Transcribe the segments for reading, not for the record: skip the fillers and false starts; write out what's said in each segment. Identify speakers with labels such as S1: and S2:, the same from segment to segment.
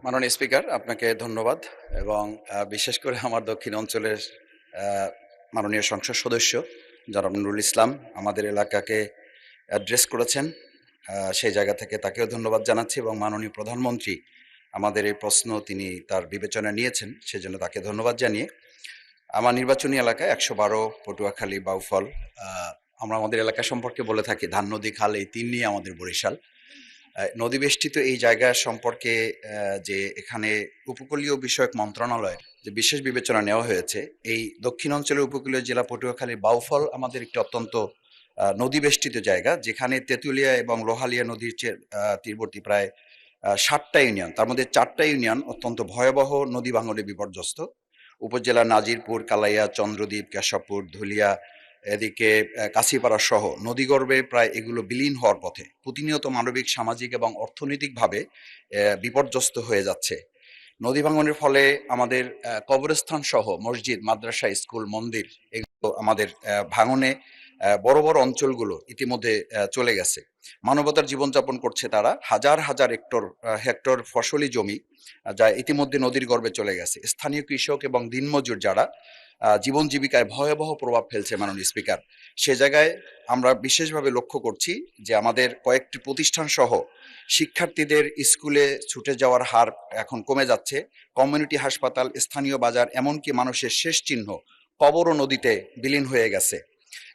S1: মাননীয় স্পিকার, আপনাকে ধন্যবাদ এবং বিশেষ করে আমার দক্ষিণ অঞ্চলের আ মাননীয় সংসদ সদস্য জনাব নুরুল ইসলাম আমাদের এলাকাকে অ্যাড্রেস করেছেন। সেই জায়গা থেকে তাকেও ধন্যবাদ জানাচ্ছি এবং মাননীয় প্রধানমন্ত্রী আমাদের এই প্রশ্ন তিনি তার বিবেচনায় নিয়েছেন, সেজন্য তাকে ধন্যবাদ জানিয়ে আমার নির্বাচনী এলাকা ১১২ পটুয়াখালী, বাউফল। আ আমরা আমাদের এলাকা সম্পর্কে বলে থাকি ধান, নদী, খাল এই ৩ নিয়ে আমাদের বরিশাল। নদীবেষ্টিত এই জায়গা সম্পর্কে যে এখানে উপকূলীয় বিষয়ক মন্ত্রণালয়ের যে বিশেষ বিবেচনা নেওয়া হয়েছে, এই দক্ষিণ অঞ্চলের উপকূলীয় জেলা পটুয়াখালীর বাউফল আমাদের একটি অত্যন্ত নদীবেষ্টিত জায়গা, যেখানে তেঁতুলিয়া এবং লোহালিয়া নদীর তীরবর্তী প্রায় ৭টা ইউনিয়ন, তার মধ্যে ৪টা ইউনিয়ন অত্যন্ত ভয়াবহ নদী ভাঙনে বিপর্যস্ত। উপজেলার নাজিরপুর, কালাইয়া, চন্দ্রদ্বীপ, কেশবপুর, ধুলিয়া, এদিকে কাছিপাড়া সহ নদীগর্ভে প্রায় এগুলো বিলীন হওয়ার পথে। প্রতিনিয়ত মানবিক, সামাজিক এবং অর্থনৈতিকভাবে বিপর্যস্ত হয়ে যাচ্ছে। নদী ভাঙনের ফলে আমাদের কবরস্থান সহ মসজিদ, মাদ্রাসা, স্কুল, মন্দির এগুলো আমাদের ভাঙনে বড় বড় অঞ্চলগুলো ইতিমধ্যে চলে গেছে। মানবতার জীবনযাপন করছে তারা। হাজার হাজার হেক্টর ফসলি জমি যা ইতিমধ্যে নদীর গর্ভে চলে গেছে। স্থানীয় কৃষক এবং দিনমজুর যারা জীবন জীবিকায় ভয়াবহ প্রভাব ফেলছে মাননীয় স্পিকার। সে জায়গায় আমরা বিশেষভাবে লক্ষ্য করছি যে আমাদের কয়েকটি প্রতিষ্ঠান সহ শিক্ষার্থীদের স্কুলে ছুটে যাওয়ার হার এখন কমে যাচ্ছে। কমিউনিটি হাসপাতাল, স্থানীয় বাজার, এমনকি মানুষের শেষ চিহ্ন কবরও নদীতে বিলীন হয়ে গেছে।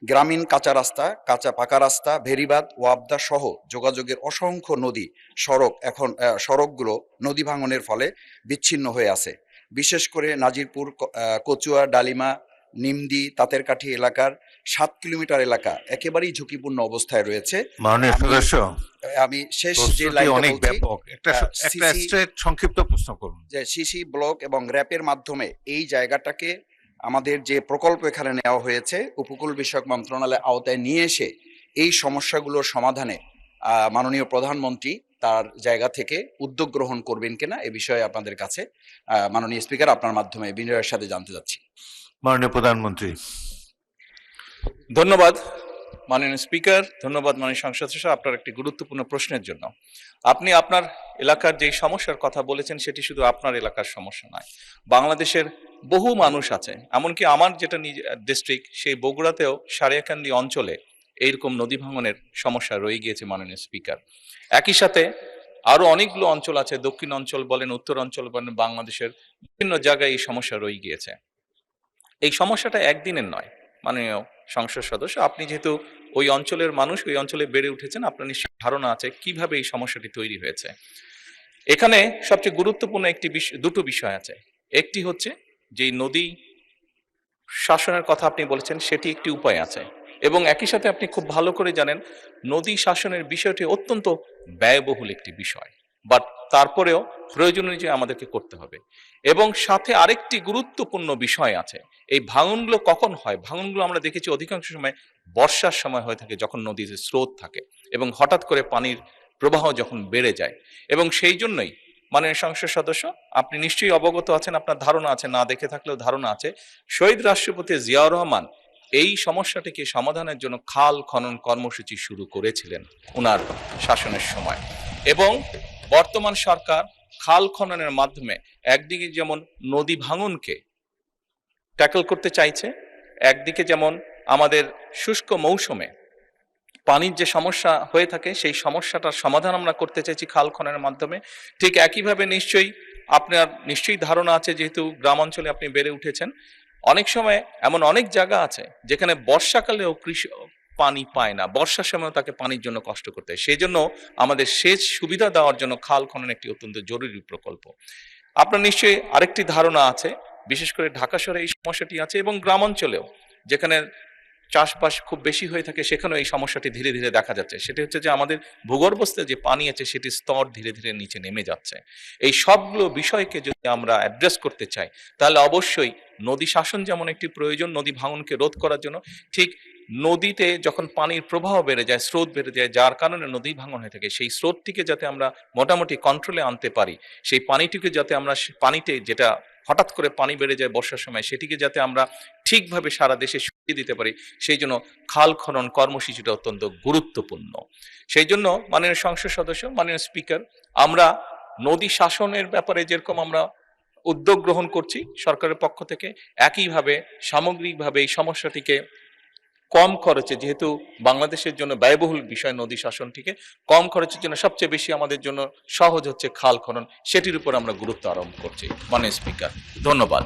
S1: গ্রামীণ কাঁচা রাস্তা, কাঁচা পাকা রাস্তা, ভেরিবাঁধ, ওয়াবদা সহ যোগাযোগের অসংখ্য নদী সড়ক এখন সড়কগুলো নদী ভাঙনের ফলে বিচ্ছিন্ন হয়ে আছে। বিশেষ করে নাজিরপুর, কচুয়া, ডালিমা, নিমদি, তাঁতেরকাঠি এলাকার ৭ কিলোমিটার এলাকা একেবারেই ঝুঁকিপূর্ণ অবস্থায় রয়েছে।
S2: মাননীয় সদস্য,
S1: আমি শেষ যে লাইনটা
S2: অনেক
S1: বলছি,
S2: ব্যাপক, একটা স্ট্রেট সংক্ষিপ্ত প্রশ্ন করুন।
S1: যে সিসি ব্লক এবং র্যাপের মাধ্যমে এই জায়গাটাকে আমাদের যে প্রকল্প এখানে নেওয়া হয়েছে উপকূল বিষয়ক মন্ত্রণালয়ের আওতায় নিয়ে এসে এই সমস্যাগুলোর সমাধানে মাননীয় প্রধানমন্ত্রী তার জায়গা থেকে উদ্যোগ গ্রহণ করবেন কিনা এ বিষয়ে আপনাদের কাছে মাননীয় স্পিকার আপনার মাধ্যমে বিনয়ের সাথে জানতে চাচ্ছি।
S2: মাননীয় প্রধানমন্ত্রী।
S3: ধন্যবাদ মাননীয় স্পিকার, ধন্যবাদ মাননীয় সংসদ সদস্য আপনার একটি গুরুত্বপূর্ণ প্রশ্নের জন্য। আপনি আপনার এলাকার যেই সমস্যার কথা বলেছেন সেটি শুধু আপনার এলাকার সমস্যা নয়, বাংলাদেশের বহু মানুষ আছে। এমনকি আমার যেটা ডিস্ট্রিক্ট, সেই বগুড়াতেও সারিয়াকান্দি অঞ্চলে এইরকম নদী ভাঙনের সমস্যা রয়ে গিয়েছে মাননীয় স্পিকার। একই সাথে আরো অনেকগুলো অঞ্চল আছে, দক্ষিণ অঞ্চল বলেন, উত্তর অঞ্চল বলেন, বাংলাদেশের বিভিন্ন জায়গায় এই সমস্যা রয়ে গিয়েছে। এই সমস্যাটা একদিনের নয় মাননীয় সংসদ সদস্য, আপনি যেহেতু ওই অঞ্চলের মানুষ, ওই অঞ্চলে বেড়ে উঠেছেন, আপনার নিশ্চয়ই ধারণা আছে কিভাবে এই সমস্যাটি তৈরি হয়েছে। এখানে সবচেয়ে গুরুত্বপূর্ণ দুটো বিষয় আছে। একটি হচ্ছে যে নদী শাসনের কথা আপনি বলেছেন, সেটি একটি উপায় আছে, এবং একই সাথে আপনি খুব ভালো করে জানেন নদী শাসনের বিষয়টি অত্যন্ত ব্যয়বহুল একটি বিষয়, বাট তারপরেও প্রয়োজন অনুযায়ী আমাদেরকে করতে হবে। এবং সাথে আরেকটি গুরুত্বপূর্ণ বিষয় আছে, এই ভাঙনগুলো কখন হয়? ভাঙনগুলো আমরা দেখেছি অধিকাংশ সময় বর্ষার সময় হয়ে থাকে, যখন নদীতে স্রোত থাকে এবং হঠাৎ করে পানির প্রবাহ যখন বেড়ে যায়। এবং সেই জন্যই মাননীয় সংসদ সদস্য, আপনি নিশ্চয়ই অবগত আছেন, আপনার ধারণা আছে, না দেখে থাকলেও ধারণা আছে, শহীদ রাষ্ট্রপতি জিয়াউর রহমান এই সমস্যাটিকে সমাধানের জন্য খাল খনন কর্মসূচি শুরু করেছিলেন ওনার শাসনের সময়। এবং বর্তমান সরকার খাল খননের মাধ্যমে একদিকে যেমন নদী ভাঙনকে ট্যাকল করতে চাইছে, একদিকে যেমন আমাদের শুষ্ক মৌসুমে পানির যে সমস্যা হয়ে থাকে সেই সমস্যাটার সমাধান আমরা করতে চাইছি খাল খননের মাধ্যমে। ঠিক একইভাবে আপনার নিশ্চয়ই ধারণা আছে, যেহেতু গ্রাম অঞ্চলে আপনি বেড়ে উঠেছেন, অনেক সময় এমন অনেক জায়গা আছে যেখানে বর্ষাকালেও কৃষক পানি পায় না, বর্ষার সময় তাকে পানির জন্য কষ্ট করতে হয়। সেই জন্য আমাদের সেচ সুবিধা দেওয়ার জন্য খাল খনন একটি অত্যন্ত জরুরি প্রকল্প। আপনার নিশ্চয়ই আরেকটি ধারণা আছে, বিশেষ করে ঢাকা শহরে এই সমস্যাটি আছে, এবং গ্রাম অঞ্চলেও যেখানে চাষবাস খুব বেশি হয়ে থাকে সেখানেও এই সমস্যাটি ধীরে ধীরে দেখা যাচ্ছে। সেটি হচ্ছে যে আমাদের ভূগর্ভস্থ যে পানি আছে সেটি স্তর ধীরে ধীরে নিচে নেমে যাচ্ছে। এই সবগুলো বিষয়কে যদি আমরা অ্যাড্রেস করতে চাই, তাহলে অবশ্যই নদী শাসন যেমন একটি প্রয়োজন নদী ভাঙনকে রোধ করার জন্য, ঠিক নদীতে যখন পানির প্রবাহ বেড়ে যায়, স্রোত বেড়ে যায়, যার কারণে নদী ভাঙন হয়ে থাকে, সেই স্রোতটিকে যাতে আমরা মোটামুটি কন্ট্রোলে আনতে পারি, সেই পানিটিকে যাতে আমরা পানিতে যেটা হঠাৎ করে পানি বেড়ে যায় বর্ষার সময়, সেটিকে যাতে আমরা ঠিকভাবে সারা দেশে ছড়িয়ে দিতে পারি, সেই জন্য খাল খনন কর্মসূচিটা অত্যন্ত গুরুত্বপূর্ণ। সেই জন্য মাননীয় সংসদ সদস্য, মাননীয় স্পিকার, আমরা নদী শাসনের ব্যাপারে যেরকম আমরা উদ্যোগ গ্রহণ করছি সরকারের পক্ষ থেকে, একইভাবে সামগ্রিকভাবে এই সমস্যাটিকে কম খরচে, যেহেতু বাংলাদেশের জন্য ব্যয়বহুল বিষয় নদী শাসনটিকে কম খরচের জন্য সবচেয়ে বেশি আমাদের জন্য সহজ হচ্ছে খাল খনন, সেটির উপর আমরা গুরুত্ব আরোপ করছি। মাননীয় স্পিকার, ধন্যবাদ।